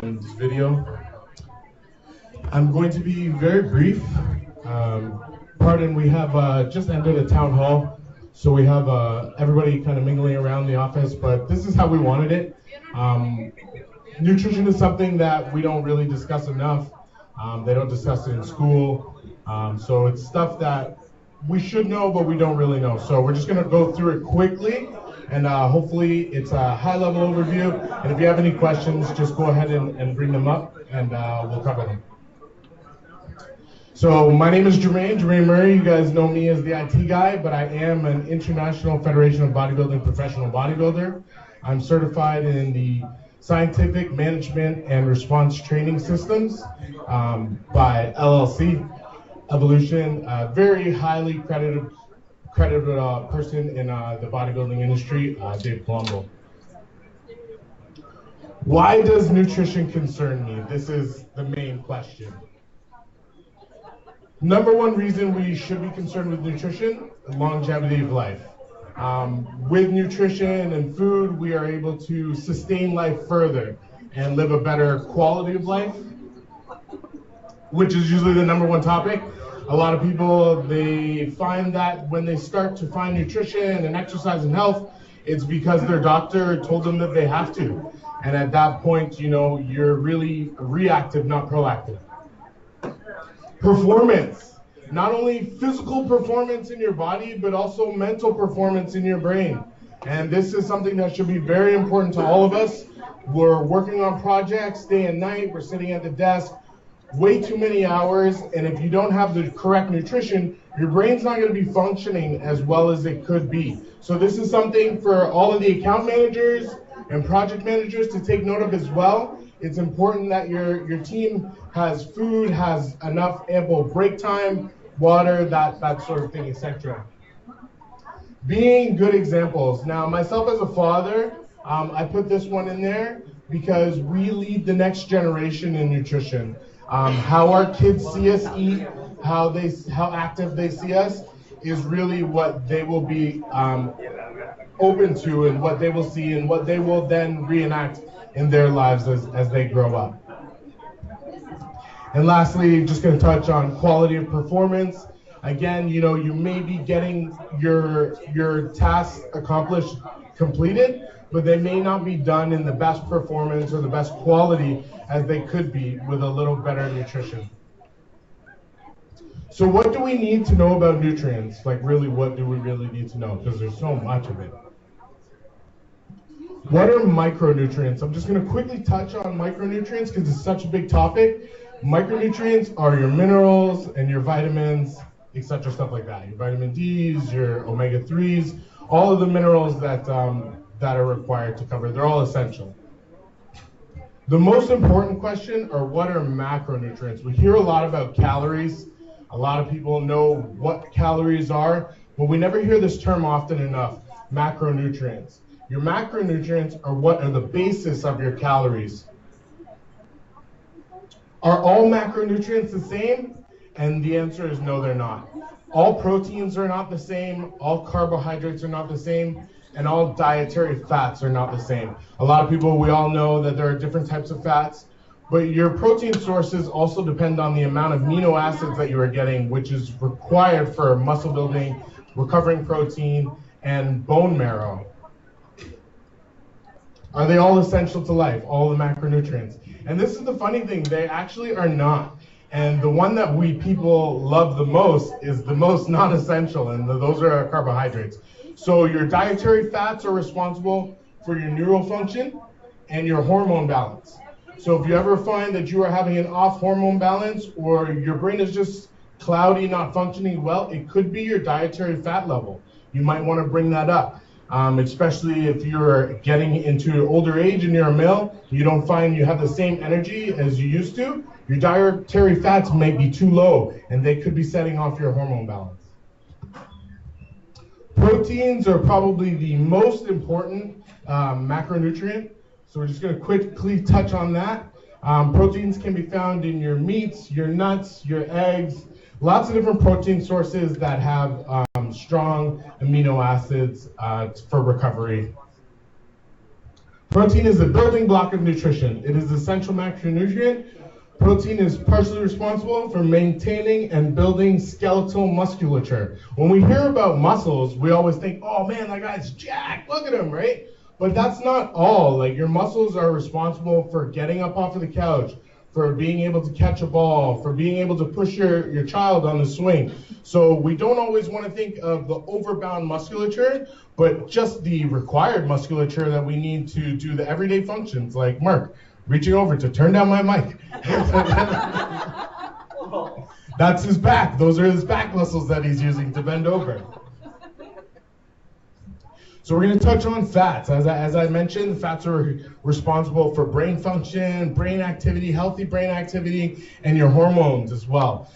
this video. I'm going to be very brief. Pardon, we have just ended a town hall, so we have everybody kind of mingling around the office, but this is how we wanted it. Nutrition is something that we don't really discuss enough. They don't discuss it in school, so it's stuff that we should know, but we don't really know. So we're just going to go through it quickly, and hopefully it's a high-level overview. And if you have any questions, just go ahead and bring them up, and we'll cover them. So my name is Jermaine Murray. You guys know me as the IT guy, but I am an International Federation of Bodybuilding professional bodybuilder. I'm certified in the Scientific Management and Response Training Systems by LLC Evolution, a very highly credited person in the bodybuilding industry, Dave Colombo. Why does nutrition concern me? This is the main question. Number one reason we should be concerned with nutrition, longevity of life. With nutrition and food, we are able to sustain life further and live a better quality of life, which is usually the number one topic. A lot of people, they find that when they start to find nutrition and exercise and health, it's because their doctor told them that they have to. And at that point, you know, you're really reactive, not proactive. Performance. Not only physical performance in your body, but also mental performance in your brain. And this is something that should be very important to all of us. We're working on projects day and night. We're sitting at the desk way too many hours. And if you don't have the correct nutrition, your brain's not going to be functioning as well as it could be. So this is something for all of the account managers and project managers to take note of as well. It's important that your team has food, has enough ample break time, water, that sort of thing, etc. Being good examples. Now, myself as a father, I put this one in there because we lead the next generation in nutrition. How our kids see us eat, how active they see us, is really what they will be open to, and what they will see, and what they will then reenact in their lives as they grow up. And lastly, just going to touch on quality of performance. Again, you know, you may be getting your tasks completed, but they may not be done in the best performance or the best quality as they could be with a little better nutrition. So what do we need to know about nutrients? Like, really, what do we really need to know? Because there's so much of it. What are micronutrients? I'm just going to quickly touch on micronutrients because it's such a big topic. Micronutrients are your minerals and your vitamins, etc., stuff like that. Your vitamin D's, your omega-3s, all of the minerals that are required to cover. They're all essential. The most important question are, what are macronutrients? We hear a lot about calories. A lot of people know what calories are, but we never hear this term often enough, macronutrients. Your macronutrients are what are the basis of your calories. Are all macronutrients the same? And the answer is no, they're not. All proteins are not the same, all carbohydrates are not the same, and all dietary fats are not the same. A lot of people, we all know that there are different types of fats, but your protein sources also depend on the amount of amino acids that you are getting, which is required for muscle building, recovering protein, and bone marrow. Are they all essential to life, all the macronutrients? And this is the funny thing, they actually are not. And the one that we people love the most is the most non-essential, and those are our carbohydrates. So your dietary fats are responsible for your neural function and your hormone balance. So if you ever find that you are having an off hormone balance, or your brain is just cloudy, not functioning well, it could be your dietary fat level. You might want to bring that up. Especially if you're getting into older age and you're a male, you don't find you have the same energy as you used to, your dietary fats may be too low, and they could be setting off your hormone balance. Proteins are probably the most important macronutrient, so we're just going to quickly touch on that. Proteins can be found in your meats, your nuts, your eggs, lots of different protein sources that have strong amino acids for recovery. Protein is the building block of nutrition. It is the essential macronutrient. Protein is partially responsible for maintaining and building skeletal musculature. When we hear about muscles, we always think, oh man, that guy's jacked, look at him, right? But that's not all. Like, your muscles are responsible for getting up off of the couch, for being able to catch a ball, for being able to push your child on the swing. So we don't always want to think of the overbound musculature, but just the required musculature that we need to do the everyday functions, like Mark reaching over to turn down my mic. That's his back. Those are his back muscles that he's using to bend over. So we're going to touch on fats. As I mentioned, fats are responsible for brain function, brain activity, healthy brain activity, and your hormones as well.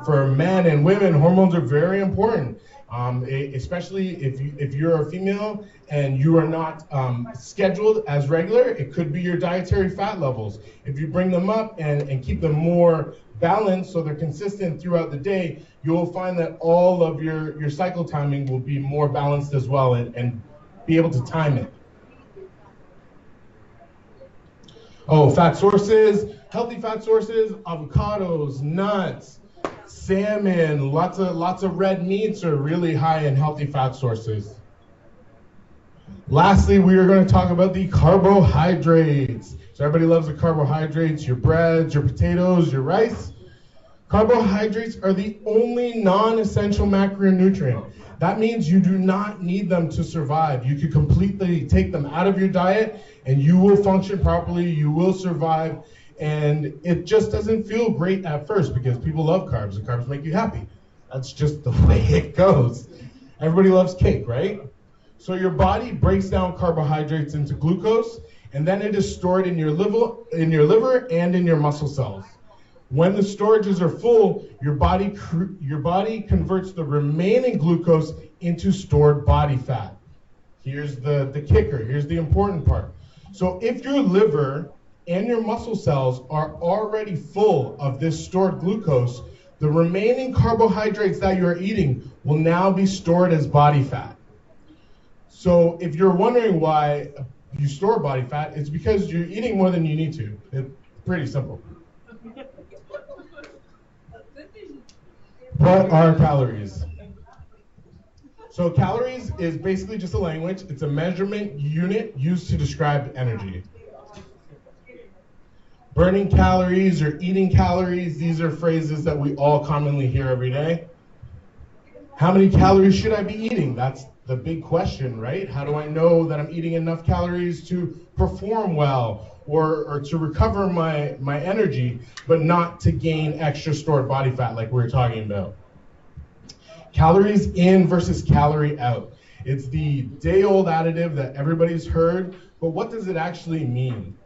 For men and women, hormones are very important, especially if you're a female and you are not scheduled as regular. It could be your dietary fat levels. If you bring them up and keep them more balanced so they're consistent throughout the day, you'll find that all of your cycle timing will be more balanced as well and be able to time it. Oh, fat sources, healthy fat sources, avocados, nuts, salmon, lots of red meats are really high in healthy fat sources. Lastly, we are going to talk about the carbohydrates. So everybody loves the carbohydrates, your breads, your potatoes, your rice. Carbohydrates are the only non-essential macronutrient. That means you do not need them to survive. You could completely take them out of your diet and you will function properly, you will survive, and it just doesn't feel great at first because people love carbs and carbs make you happy. That's just the way it goes. Everybody loves cake, right? So your body breaks down carbohydrates into glucose, and then it is stored in your liver and in your muscle cells. When the storages are full, your body converts the remaining glucose into stored body fat. Here's the kicker, here's the important part. So if your liver and your muscle cells are already full of this stored glucose, the remaining carbohydrates that you're eating will now be stored as body fat. So if you're wondering why you store body fat, it's because you're eating more than you need to. It's pretty simple. What are calories? So calories is basically just a language. It's a measurement unit used to describe energy. Burning calories or eating calories, these are phrases that we all commonly hear every day. How many calories should I be eating? That's the big question, right? How do I know that I'm eating enough calories to perform well or to recover my energy, but not to gain extra stored body fat like we were talking about? Calories in versus calorie out. It's the day-old additive that everybody's heard, but what does it actually mean?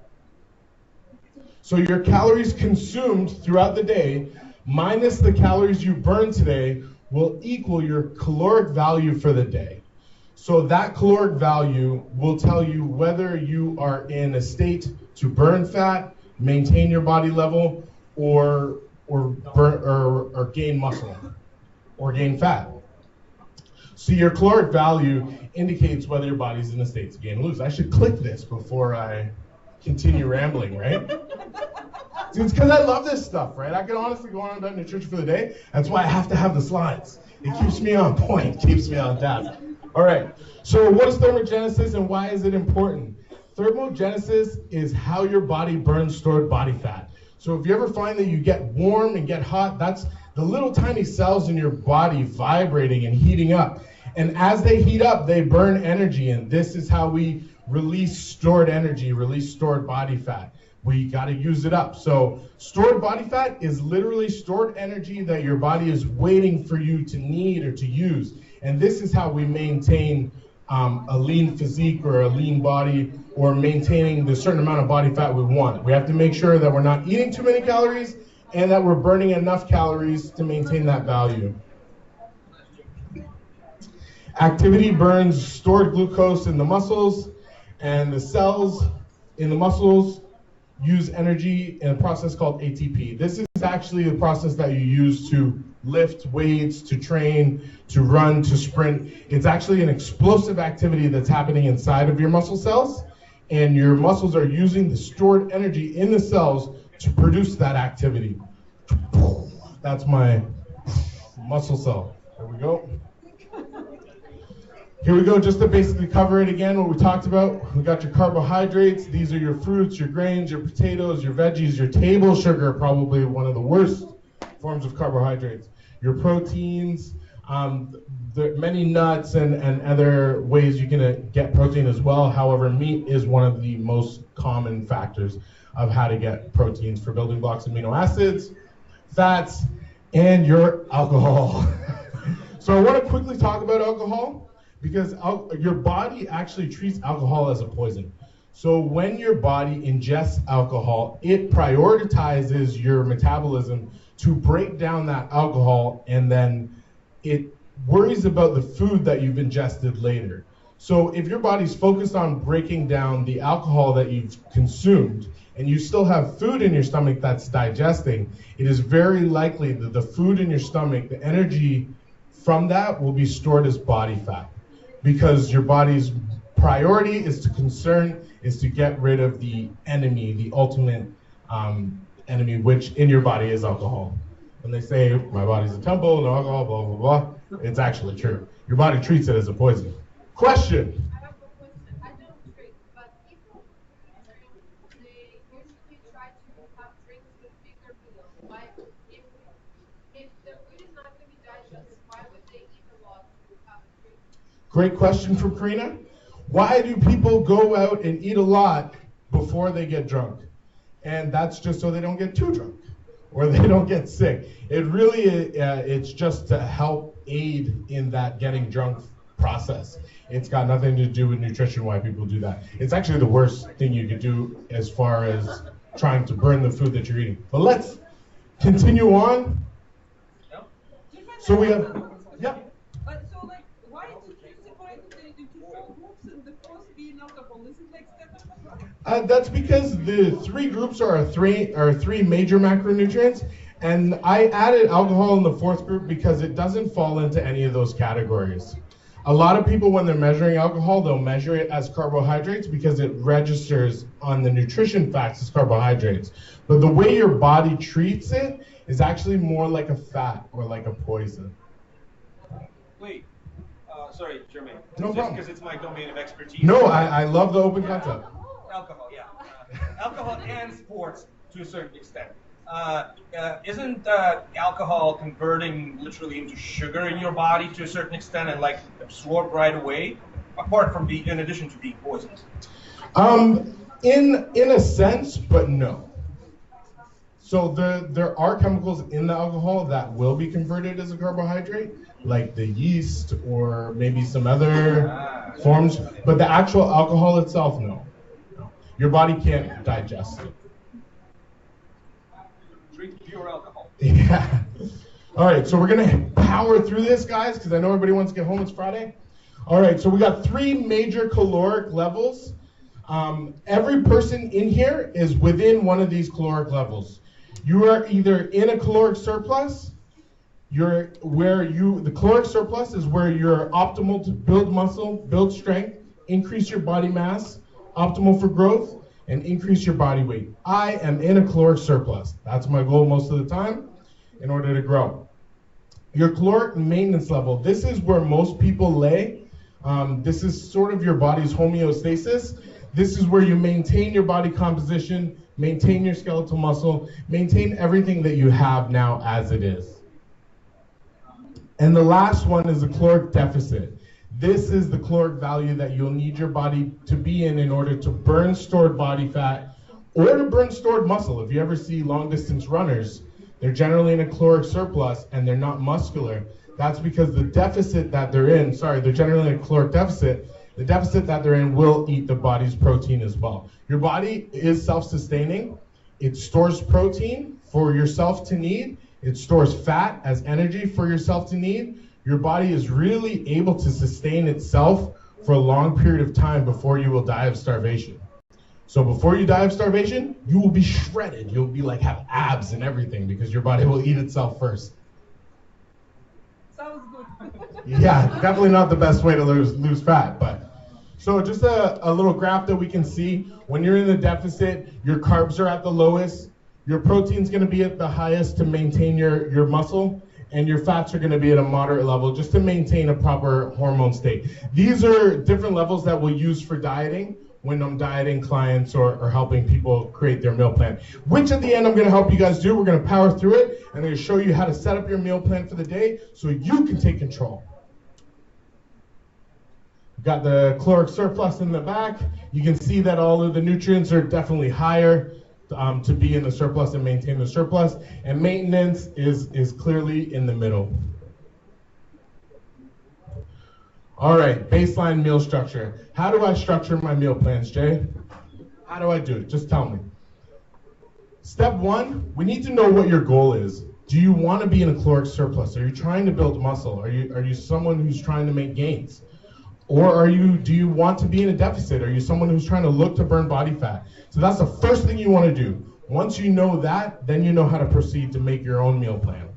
So your calories consumed throughout the day minus the calories you burn today will equal your caloric value for the day. So that caloric value will tell you whether you are in a state to burn fat, maintain your body level, or gain muscle, or gain fat. So your caloric value indicates whether your body's in a state to gain or lose. I should click this before I continue rambling, right? It's because I love this stuff, right? I can honestly go on about nutrition for the day. That's why I have to have the slides. It keeps me on point, keeps me on task. All right, so what is thermogenesis and why is it important? Thermogenesis is how your body burns stored body fat. So if you ever find that you get warm and get hot, that's the little tiny cells in your body vibrating and heating up. And as they heat up, they burn energy, and this is how we release stored energy, release stored body fat. We got to use it up. So stored body fat is literally stored energy that your body is waiting for you to need or to use. And this is how we maintain a lean physique or a lean body, or maintaining the certain amount of body fat we want. We have to make sure that we're not eating too many calories and that we're burning enough calories to maintain that value. Activity burns stored glucose in the muscles, and the cells in the muscles use energy in a process called ATP. This is actually the process that you use to lift weights, to train, to run, to sprint. It's actually an explosive activity that's happening inside of your muscle cells, and your muscles are using the stored energy in the cells to produce that activity. That's my muscle cell. There we go. Here we go, just to basically cover it again, what we talked about. We got your carbohydrates. These are your fruits, your grains, your potatoes, your veggies, your table sugar, probably one of the worst forms of carbohydrates. Your proteins, there are many nuts and other ways you can get protein as well. However, meat is one of the most common factors of how to get proteins for building blocks, amino acids, fats, and your alcohol. So I want to quickly talk about alcohol, because your body actually treats alcohol as a poison. So when your body ingests alcohol, it prioritizes your metabolism to break down that alcohol, and then it worries about the food that you've ingested later. So if your body's focused on breaking down the alcohol that you've consumed, and you still have food in your stomach that's digesting, it is very likely that the food in your stomach, the energy from that will be stored as body fat, because your body's priority is to get rid of the enemy, the ultimate enemy, which in your body is alcohol. When they say my body's a temple, no alcohol, blah, blah, blah, it's actually true. Your body treats it as a poison. Question? I have a question. I don't drink, but people who drink, they usually try to have drinks with bigger meals. Why, if the food is not going to be digested, why would they eat a lot to have a drink? Great question from Karina. Why do people go out and eat a lot before they get drunk? And that's just so they don't get too drunk or they don't get sick. It really, it's just to help aid in that getting drunk process. It's got nothing to do with nutrition, why people do that. It's actually the worst thing you could do as far as trying to burn the food that you're eating. But let's continue on. So we have, yeah. But so, like, why did you separate the two groups and the first being alcohol? Is it like step? That's because the three groups are three major macronutrients, and I added alcohol in the fourth group because it doesn't fall into any of those categories. A lot of people, when they're measuring alcohol, they'll measure it as carbohydrates because it registers on the nutrition facts as carbohydrates. But the way your body treats it is actually more like a fat or like a poison. Wait, sorry, Jermaine. No problem. Because it's my domain of expertise. No, I love the open concept. Alcohol, yeah. Alcohol and sports to a certain extent. Isn't alcohol converting literally into sugar in your body to a certain extent and like absorbed right away, apart from in addition to being poisonous? In a sense, but no. So there are chemicals in the alcohol that will be converted as a carbohydrate, like the yeast or maybe some other forms, but the actual alcohol itself, no. Your body can't digest it. Drink pure alcohol. Yeah. All right, so we're gonna power through this, guys, because I know everybody wants to get home. It's Friday. All right, so we got 3 major caloric levels. Every person in here is within one of these caloric levels. You are either in a caloric surplus. The caloric surplus is where you're optimal to build muscle, build strength, increase your body mass, optimal for growth, and increase your body weight. I am in a caloric surplus. That's my goal most of the time in order to grow. Your caloric maintenance level, this is where most people lay. This is sort of your body's homeostasis. This is where you maintain your body composition, maintain your skeletal muscle, maintain everything that you have now as it is. And the last one is the caloric deficit. This is the caloric value that you'll need your body to be in order to burn stored body fat or to burn stored muscle. If you ever see long distance runners, they're generally in a caloric surplus and they're not muscular. That's because the deficit that they're in, they're generally in a caloric deficit. The deficit that they're in will eat the body's protein as well. Your body is self-sustaining. It stores protein for yourself to need. It stores fat as energy for yourself to need. Your body is really able to sustain itself for a long period of time before you will die of starvation. So before you die of starvation, you will be shredded. You'll be like have abs and everything because your body will eat itself first. Sounds good. Yeah, definitely not the best way to lose fat, but So just a little graph that we can see. When you're in the deficit, your carbs are at the lowest, your protein's going to be at the highest to maintain your muscle, and your fats are going to be at a moderate level just to maintain a proper hormone state. These are different levels that we'll use for dieting when I'm dieting clients or helping people create their meal plan. Which at the end I'm going to help you guys do. We're going to power through it, and I'm going to show you how to set up your meal plan for the day so you can take control. Got the caloric surplus in the back. You can see that all of the nutrients are definitely higher to be in the surplus and maintain the surplus. And maintenance is clearly in the middle. All right, baseline meal structure. How do I structure my meal plans, Jay? How do I do it? Just tell me. Step one, we need to know what your goal is. Do you want to be in a caloric surplus? Are you trying to build muscle? Are you someone who's trying to make gains? Or do you want to be in a deficit? Are you someone who's trying to look to burn body fat? So that's the first thing you want to do. Once you know that, then you know how to proceed to make your own meal plan.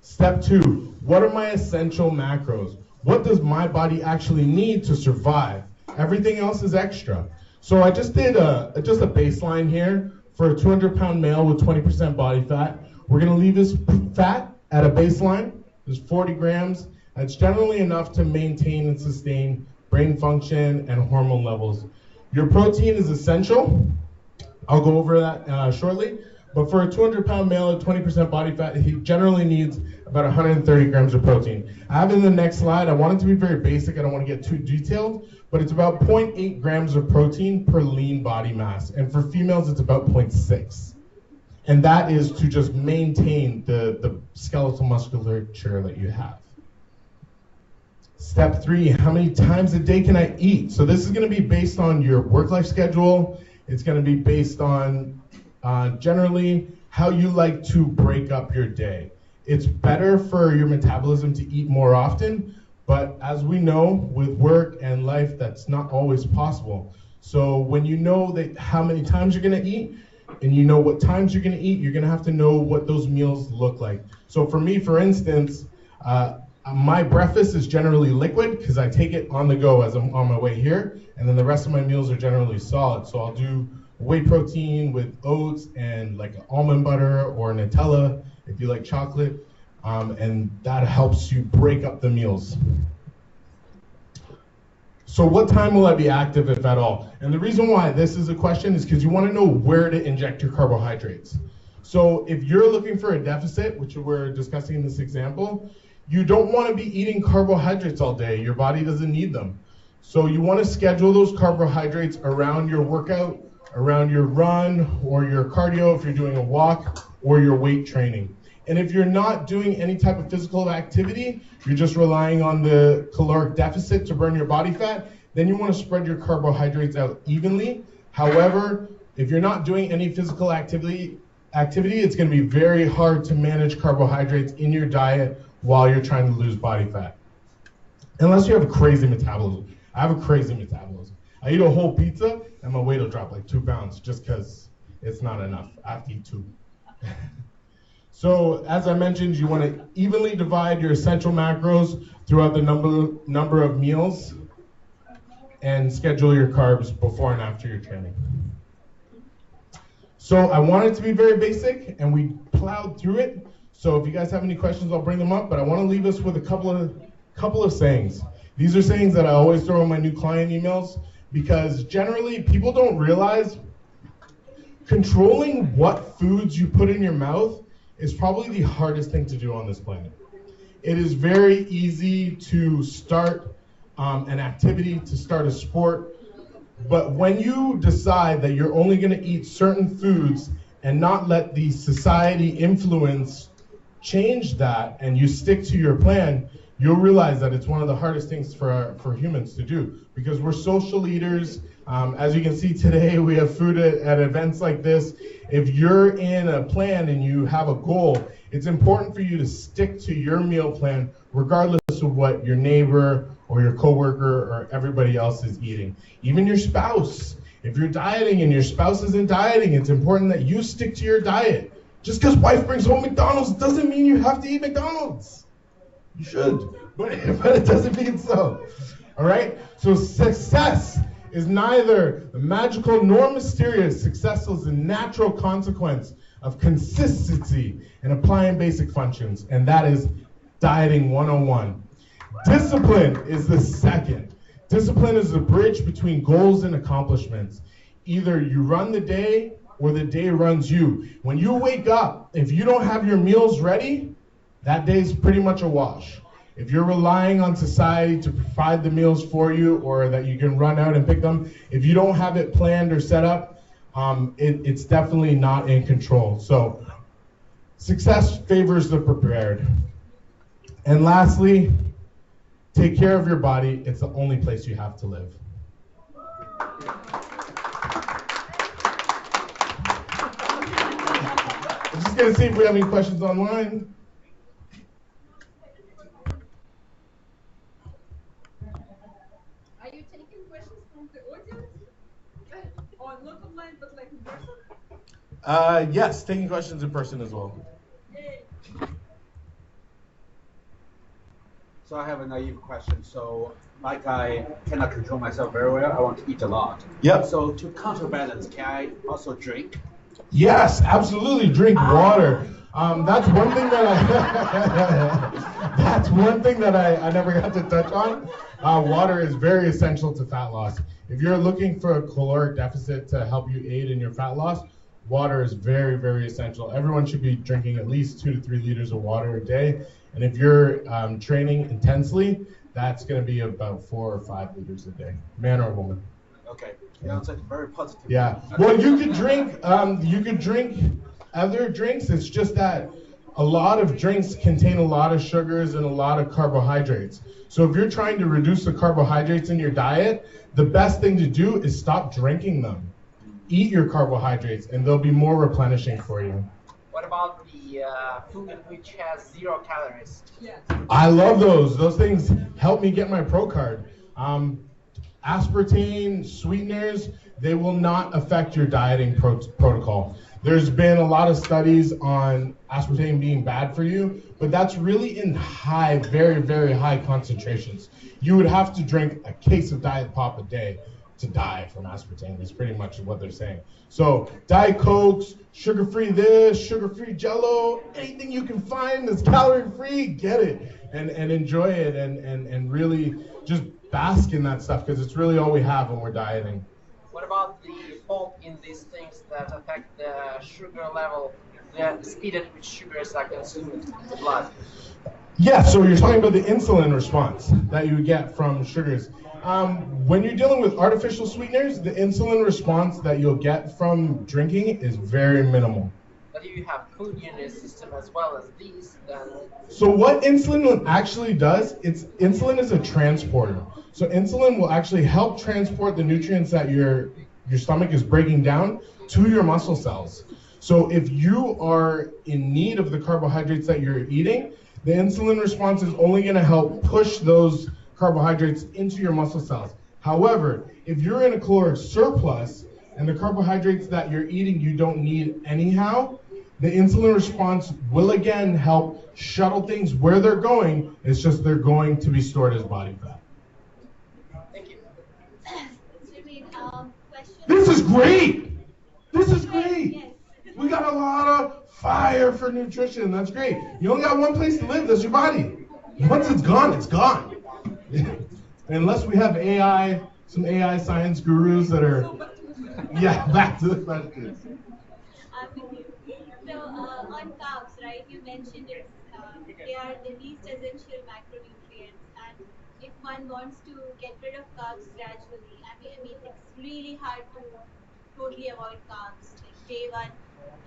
Step two, what are my essential macros? What does my body actually need to survive? Everything else is extra. So I just did a baseline here for a 200-pound male with 20% body fat. We're going to leave his fat at a baseline. There's 40 grams. That's generally enough to maintain and sustain brain function and hormone levels. Your protein is essential. I'll go over that shortly. But for a 200-pound male at 20% body fat, he generally needs about 130 grams of protein. I have in the next slide, I want it to be very basic. I don't want to get too detailed, but it's about 0.8 grams of protein per lean body mass. And for females, it's about 0.6. And that is to just maintain the skeletal musculature that you have. Step three, how many times a day can I eat? So this is going to be based on your work-life schedule. It's going to be based on generally how you like to break up your day. It's better for your metabolism to eat more often, but as we know, with work and life, that's not always possible. So when you know that how many times you're going to eat, and you know what times you're going to eat, you're going to have to know what those meals look like. So for me, for instance, my breakfast is generally liquid because I take it on the go as I'm on my way here, and then the rest of my meals are generally solid. So I'll do whey protein with oats and like almond butter or Nutella if you like chocolate, and that helps you break up the meals. So what time will I be active, if at all? And the reason why this is a question is because you want to know where to inject your carbohydrates. So if you're looking for a deficit, which we're discussing in this example, you don't want to be eating carbohydrates all day. Your body doesn't need them. So you want to schedule those carbohydrates around your workout, around your run or your cardio if you're doing a walk or your weight training. And if you're not doing any type of physical activity, you're just relying on the caloric deficit to burn your body fat, then you want to spread your carbohydrates out evenly. However, if you're not doing any physical activity, it's going to be very hard to manage carbohydrates in your diet while you're trying to lose body fat. Unless you have a crazy metabolism. I have a crazy metabolism. I eat a whole pizza and my weight will drop like 2 pounds just because it's not enough. I have to eat 2. So as I mentioned, you want to evenly divide your essential macros throughout the number of meals and schedule your carbs before and after your training. So I want it to be very basic and we plowed through it. So if you guys have any questions, I'll bring them up, but I want to leave us with a couple of sayings. These are sayings that I always throw in my new client emails because generally people don't realize controlling what foods you put in your mouth is probably the hardest thing to do on this planet. It is very easy to start an activity, to start a sport, but when you decide that you're only going to eat certain foods and not let the society influence change that and you stick to your plan, you'll realize that it's one of the hardest things for humans to do because we're social eaters. As you can see today, we have food at events like this. If you're in a plan and you have a goal, it's important for you to stick to your meal plan regardless of what your neighbor or your coworker or everybody else is eating. Even your spouse. If you're dieting and your spouse isn't dieting, it's important that you stick to your diet. Just because wife brings home McDonald's doesn't mean you have to eat McDonald's. You should, but it doesn't mean so. All right? So success is neither magical nor mysterious. Success is a natural consequence of consistency and applying basic functions, and that is dieting 101. Discipline is the second. Discipline is the bridge between goals and accomplishments. Either you run the day or the day runs you. When you wake up, if you don't have your meals ready, that day's pretty much a wash. If you're relying on society to provide the meals for you or that you can run out and pick them, if you don't have it planned or set up, it's definitely not in control. So success favors the prepared. And lastly, take care of your body. It's the only place you have to live. I'm just going to see if we have any questions online. Are you taking questions from the audience? Or not online, but like in person? Yes, taking questions in person as well. Yay. So I have a naive question. So like I cannot control myself very well. I want to eat a lot. Yep. So to counterbalance, can I also drink? Yes, absolutely. Drink water. That's one thing that I never got to touch on. Water is very essential to fat loss. If you're looking for a caloric deficit to help you aid in your fat loss, water is very, very essential. Everyone should be drinking at least 2 to 3 liters of water a day. And if you're training intensely, that's going to be about 4 or 5 liters a day, man or woman. Okay. Sounds like very positive. Yeah. Well, you could drink other drinks. It's just that a lot of drinks contain a lot of sugars and a lot of carbohydrates. So if you're trying to reduce the carbohydrates in your diet, the best thing to do is stop drinking them. Eat your carbohydrates, and they'll be more replenishing for you. What about the food which has 0 calories? Yes. I love those. Those things help me get my pro card. Aspartame, sweeteners, they will not affect your dieting protocol. There's been a lot of studies on aspartame being bad for you, but that's really in high, very, very high concentrations. You would have to drink a case of Diet Pop a day to die from aspartame, is pretty much what they're saying. So Diet Cokes, sugar-free this, sugar-free Jell-O, anything you can find that's calorie-free, get it and enjoy it and really just bask in that stuff, because it's really all we have when we're dieting. What about the fault in these things that affect the sugar level, the speed at which sugars are consumed in the blood? Yeah, so you're talking about the insulin response that you get from sugars. When you're dealing with artificial sweeteners, the insulin response that you'll get from drinking is very minimal. But if you have food in your system as well as these, then... So what insulin actually does, insulin is a transporter. So insulin will actually help transport the nutrients that your stomach is breaking down to your muscle cells. So if you are in need of the carbohydrates that you're eating, the insulin response is only going to help push those carbohydrates into your muscle cells. However, if you're in a caloric surplus and the carbohydrates that you're eating you don't need anyhow, the insulin response will again help shuttle things where they're going. It's just they're going to be stored as body fat. Thank you. This is great! This is great! We got a lot of fire for nutrition. That's great. You only got one place to live. That's your body. Once it's gone, it's gone. Unless we have AI, some AI science gurus that are... Yeah, back to the questions. So on carbs, right, you mentioned it, they are the least essential macronutrients, and if one wants to get rid of carbs gradually, I mean it's really hard to totally avoid carbs, like day one,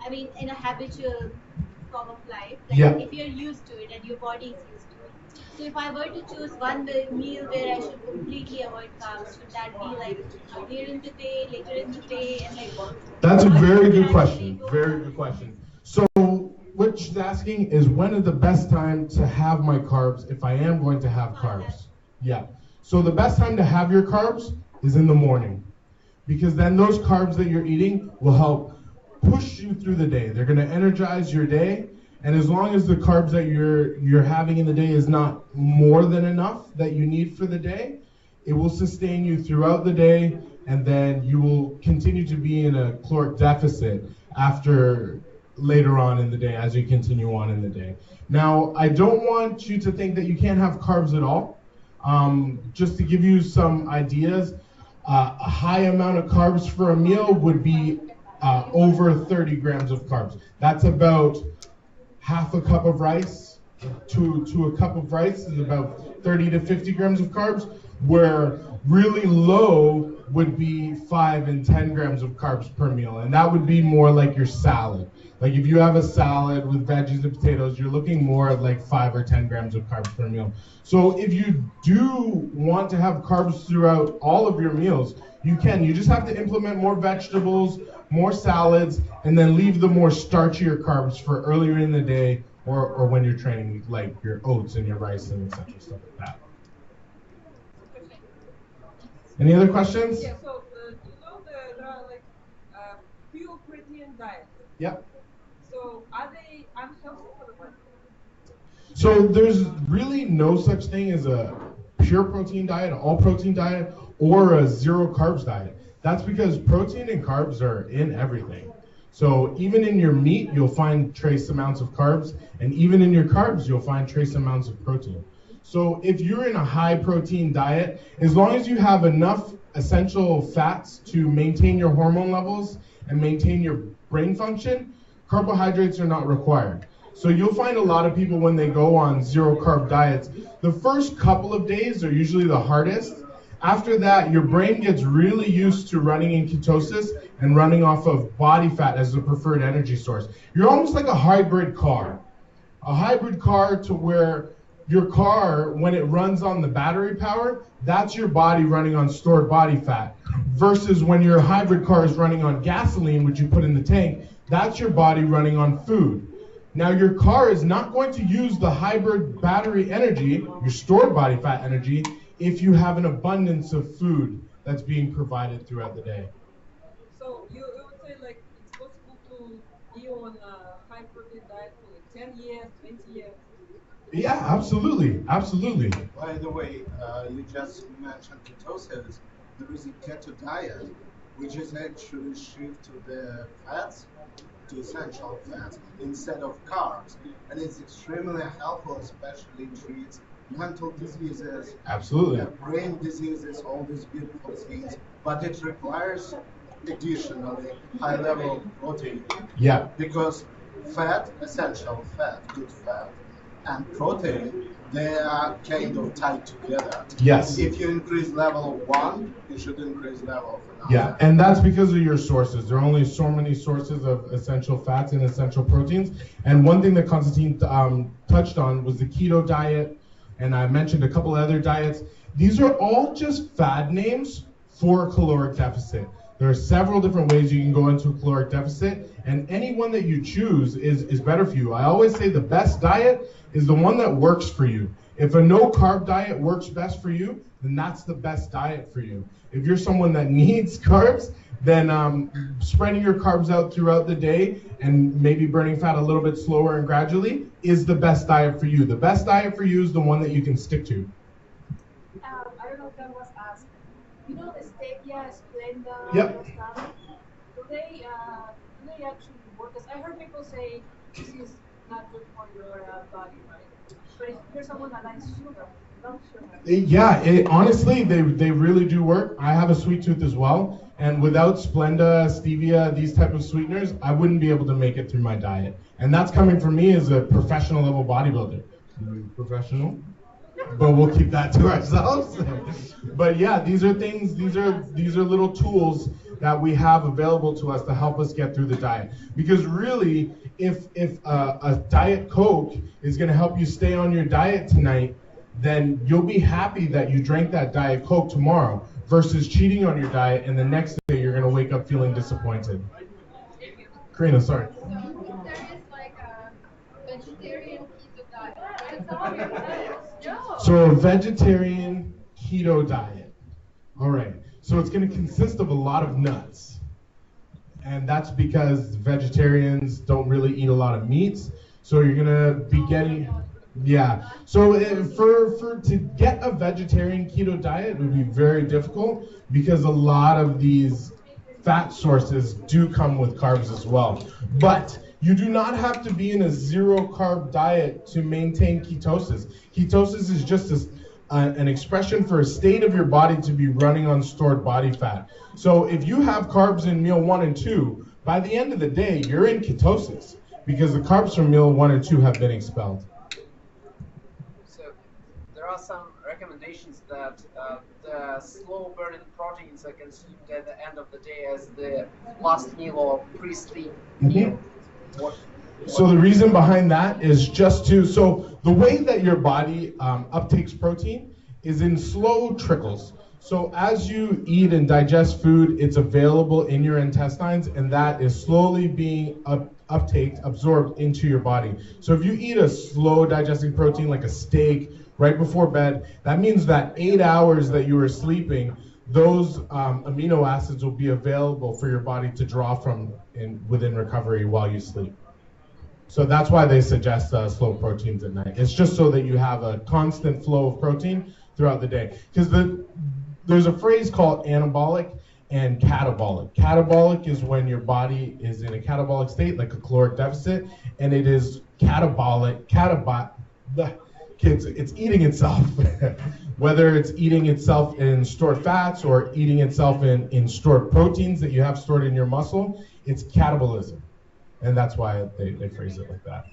I mean in a habitual form of life, like Yeah. if you're used to it and your body is used to it. So if I were to choose one meal where I should completely avoid carbs, should that be like earlier in the day, later in the day, and like... That's a very good question. Very good question. So what she's asking is, when is the best time to have my carbs if I am going to have carbs? Yeah. So the best time to have your carbs is in the morning, because then those carbs that you're eating will help push you through the day. They're going to energize your day. And as long as the carbs that you're having in the day is not more than enough that you need for the day, it will sustain you throughout the day, and then you will continue to be in a caloric deficit after later on in the day as you continue on in the day. Now, I don't want you to think that you can't have carbs at all. Just to give you some ideas, a high amount of carbs for a meal would be over 30 grams of carbs. That's about half a cup of rice to a cup of rice is about 30 to 50 grams of carbs, where really low would be 5 and 10 grams of carbs per meal, and that would be more like your salad. Like if you have a salad with veggies and potatoes, you're looking more at like 5 or 10 grams of carbs per meal. So if you do want to have carbs throughout all of your meals, you can. You just have to implement more vegetables, more salads, and then leave the more starchier carbs for earlier in the day or when you're training, like your oats and your rice and etc. stuff like that. Any other questions? Yeah, so you know there are like pure protein diets. Yep. So are they unhealthy for the body? So there's really no such thing as a pure protein diet, an all protein diet, or a zero carbs diet. That's because protein and carbs are in everything. So even in your meat, you'll find trace amounts of carbs, and even in your carbs, you'll find trace amounts of protein. So if you're in a high protein diet, as long as you have enough essential fats to maintain your hormone levels and maintain your brain function, carbohydrates are not required. So you'll find a lot of people when they go on zero carb diets, the first couple of days are usually the hardest. After that, your brain gets really used to running in ketosis and running off of body fat as the preferred energy source. You're almost like a hybrid car. A hybrid car to where your car, when it runs on the battery power, that's your body running on stored body fat. Versus when your hybrid car is running on gasoline, which you put in the tank, that's your body running on food. Now your car is not going to use the hybrid battery energy, your stored body fat energy, if you have an abundance of food that's being provided throughout the day. So you would say like it's possible to be on a high protein diet for like 10 years, 20 years? Yeah, absolutely, absolutely. By the way, you just mentioned ketosis. There is a keto diet, which is actually shift to the fats, to essential fats, instead of carbs. And it's extremely helpful, especially treats mental diseases, Absolutely. Brain diseases, all these beautiful things. But it requires additionally high level of protein. Yeah. Because fat, essential fat, good fat, and protein, they are kind of tied together. Yes. If you increase level of one, you should increase level of another. Yeah, and that's because of your sources. There are only so many sources of essential fats and essential proteins. And one thing that Constantine touched on was the keto diet, and I mentioned a couple other diets. These are all just fad names for caloric deficit. There are several different ways you can go into a caloric deficit, and any one that you choose is better for you. I always say the best diet is the one that works for you. If a no-carb diet works best for you, then that's the best diet for you. If you're someone that needs carbs, then spreading your carbs out throughout the day and maybe burning fat a little bit slower and gradually is the best diet for you. The best diet for you is the one that you can stick to. I don't know if that was asked. You know the stevia, Splenda, Yep. stuff? Do they actually work? Because I heard people say this is not good for your body, right? But if you're someone that likes sugar, loves sugar. Yeah, honestly, they really do work. I have a sweet tooth as well, and without Splenda, stevia, these type of sweeteners, I wouldn't be able to make it through my diet. And that's coming from me as a professional level bodybuilder. Professional? But we'll keep that to ourselves. But yeah, these are things, these are little tools that we have available to us to help us get through the diet. Because really, if a Diet Coke is going to help you stay on your diet tonight, then you'll be happy that you drank that Diet Coke tomorrow versus cheating on your diet and the next day you're going to wake up feeling disappointed. Karina, sorry. So there is like a vegetarian keto diet, right? It's all your diet. No. So a vegetarian keto diet. All right. So it's going to consist of a lot of nuts. And that's because vegetarians don't really eat a lot of meats. So you're going to be getting... Yeah. So for to get a vegetarian keto diet would be very difficult because a lot of these fat sources do come with carbs as well. But you do not have to be in a zero carb diet to maintain ketosis. Ketosis is just an expression for a state of your body to be running on stored body fat. So if you have carbs in meal 1 and 2, by the end of the day, you're in ketosis because the carbs from meal 1 and 2 have been expelled. So there are some recommendations that the slow burning proteins are consumed at the end of the day as the last meal or pre-sleep meal. So the reason behind that is just so the way that your body uptakes protein is in slow trickles. So as you eat and digest food, it's available in your intestines, and that is slowly being absorbed into your body. So if you eat a slow digesting protein like a steak right before bed, that means that 8 hours that you were sleeping, those amino acids will be available for your body to draw from within recovery while you sleep. So that's why they suggest slow proteins at night. It's just so that you have a constant flow of protein throughout the day. Because there's a phrase called anabolic and catabolic. Catabolic is when your body is in a catabolic state, like a caloric deficit, and it is it's eating itself. Whether it's eating itself in stored fats or eating itself in stored proteins that you have stored in your muscle, it's catabolism. And that's why they phrase it like that.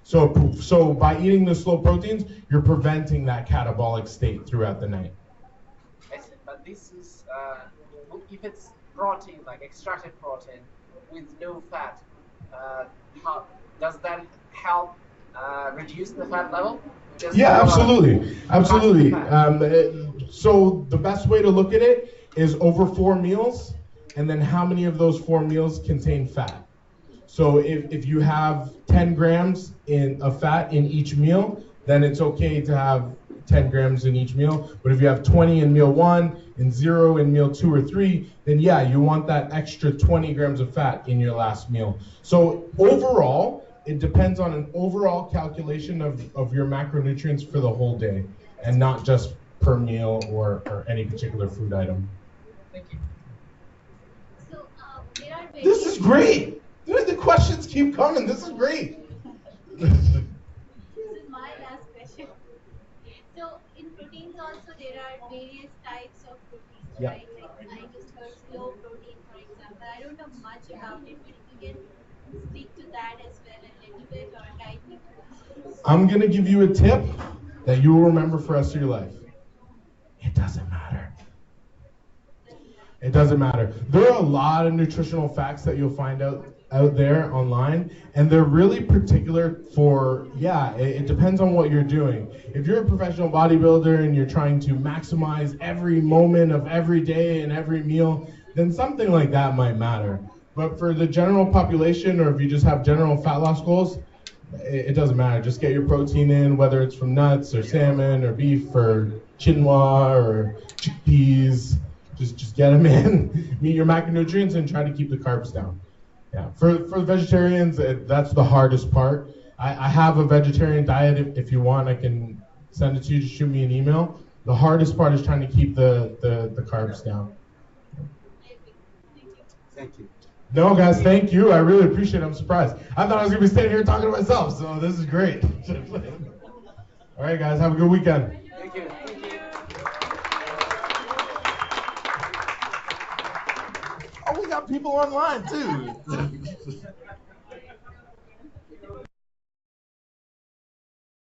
So by eating the slow proteins, you're preventing that catabolic state throughout the night. I see, but this is, if it's protein, like extracted protein, with no fat, how does that help reduce the fat level? Yeah, absolutely. So the best way to look at it is over 4 meals, and then how many of those 4 meals contain fat. So if you have 10 grams of fat in each meal, then it's okay to have 10 grams in each meal. But if you have 20 in meal 1 and 0 in meal 2 or 3, then yeah, you want that extra 20 grams of fat in your last meal. So overall, it depends on an overall calculation of your macronutrients for the whole day, and not just per meal or any particular food item. Thank you. So there are This is great. The questions keep coming. This is great. This is my last question. So in proteins also there are various types of proteins, Yeah. right? Like I just heard slow protein, for example. I don't know much about it, but if you can speak to that as well a little bit or guide me through. I'm going to give you a tip that you will remember for the rest of your life. It doesn't matter. It doesn't matter. There are a lot of nutritional facts that you'll find out there online, and they're really particular for, it depends on what you're doing. If you're a professional bodybuilder and you're trying to maximize every moment of every day and every meal, then something like that might matter. But for the general population, or if you just have general fat loss goals, it doesn't matter. Just get your protein in, whether it's from nuts or salmon or beef or quinoa or chickpeas. Just get them in, meet your macronutrients, and try to keep the carbs down. Yeah. For the vegetarians, that's the hardest part. I have a vegetarian diet. If you want, I can send it to you. Just shoot me an email. The hardest part is trying to keep the carbs down. Thank you. No, guys, thank you. I really appreciate it. I'm surprised. I thought I was going to be standing here talking to myself, so this is great. All right, guys, have a good weekend. Thank you. Oh, we got people online, too.